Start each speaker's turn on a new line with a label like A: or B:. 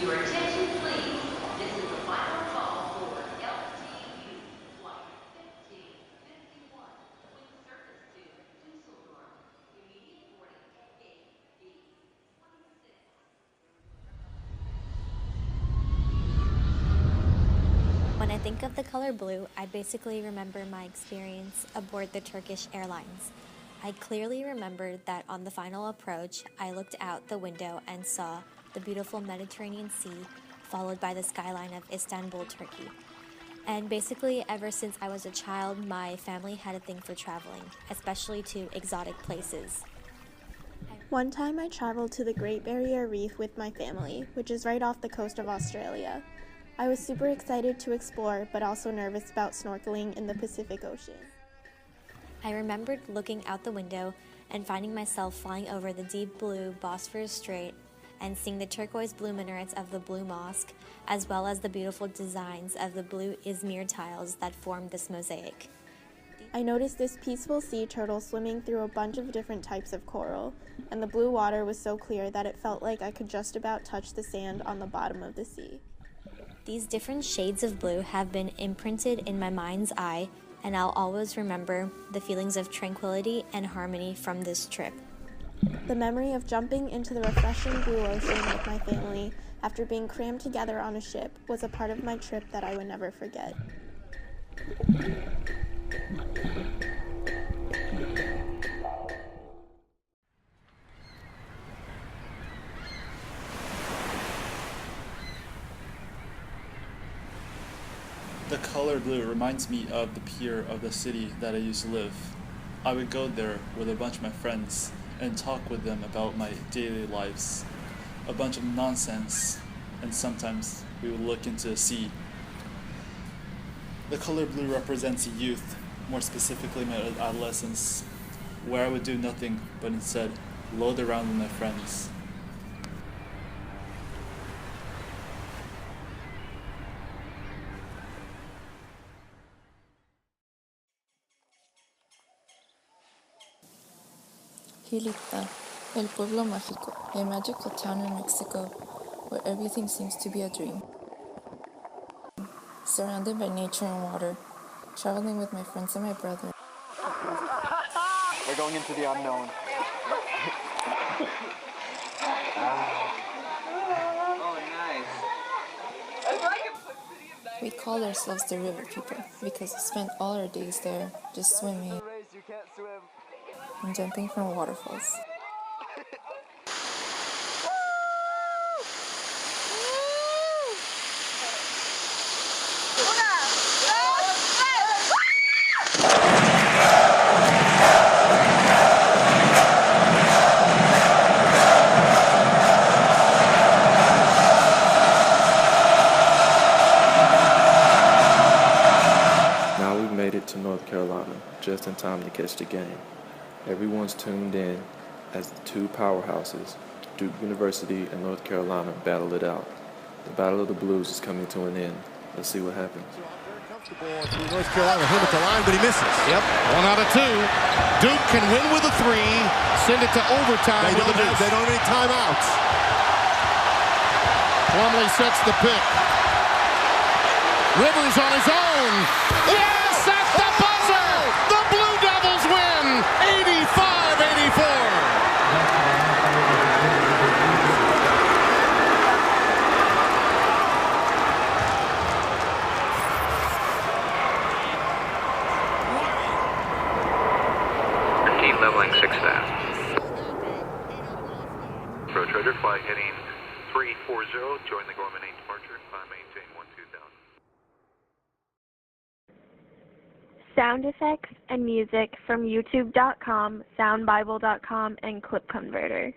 A: Your attention, please. This is the final call for LTU Flight 1551 with service to Dusseldorf. Immediate boarding at gate B26.
B: When I think of the color blue, I basically remember my experience aboard the Turkish Airlines. I clearly remember that on the final approach, I looked out the window and saw the beautiful Mediterranean Sea, followed by the skyline of Istanbul, Turkey. And basically, ever since I was a child, my family had a thing for traveling, especially to exotic places.
C: One time I traveled to the Great Barrier Reef with my family, which is right off the coast of Australia. I was super excited to explore, but also nervous about snorkeling in the Pacific Ocean.
B: I remembered looking out the window and finding myself flying over the deep blue Bosphorus Strait and seeing the turquoise blue minarets of the Blue Mosque, as well as the beautiful designs of the blue Izmir tiles that formed this mosaic.
C: I noticed this peaceful sea turtle swimming through a bunch of different types of coral, and the blue water was so clear that it felt like I could just about touch the sand on the bottom of the sea.
B: These different shades of blue have been imprinted in my mind's eye, and I'll always remember the feelings of tranquility and harmony from this trip.
C: The memory of jumping into the refreshing blue ocean with my family after being crammed together on a ship was a part of my trip that I would never forget.
D: The color blue reminds me of the pier of the city that I used to live. I would go there with a bunch of my friends and talk with them about my daily lives. A bunch of nonsense, and sometimes we would look into the sea. The color blue represents youth, more specifically my adolescence, where I would do nothing but instead load around with my friends.
E: Gilitla, El Pueblo Mágico, a magical town in Mexico where everything seems to be a dream. Surrounded by nature and water, traveling with my friends and my brother.
F: We're going into the unknown. Oh, nice.
E: We call ourselves the river people because we spent all our days there just swimming and jumping from waterfalls.
G: Now we've made it to North Carolina, just in time to catch the game. Everyone's tuned in as the two powerhouses, Duke University and North Carolina, battle it out. The Battle of the Blues is coming to an end. Let's see what happens.
H: Very comfortable through North Carolina, him at the line, but he misses.
I: Yep, 1 out of 2. Duke can win with a 3, send it to overtime with a deuce.
H: They don't have any timeouts.
I: Plumlee sets the pick. Rivers on his own. Yes, at the buzzer! The Blue Devils win, 85-84.
J: Leveling 6 fast. Approach radar flight heading 340. Join the Gorman 8 departure. Climb maintain 12000.
C: Sound effects and music from YouTube.com, SoundBible.com, and Clip Converter.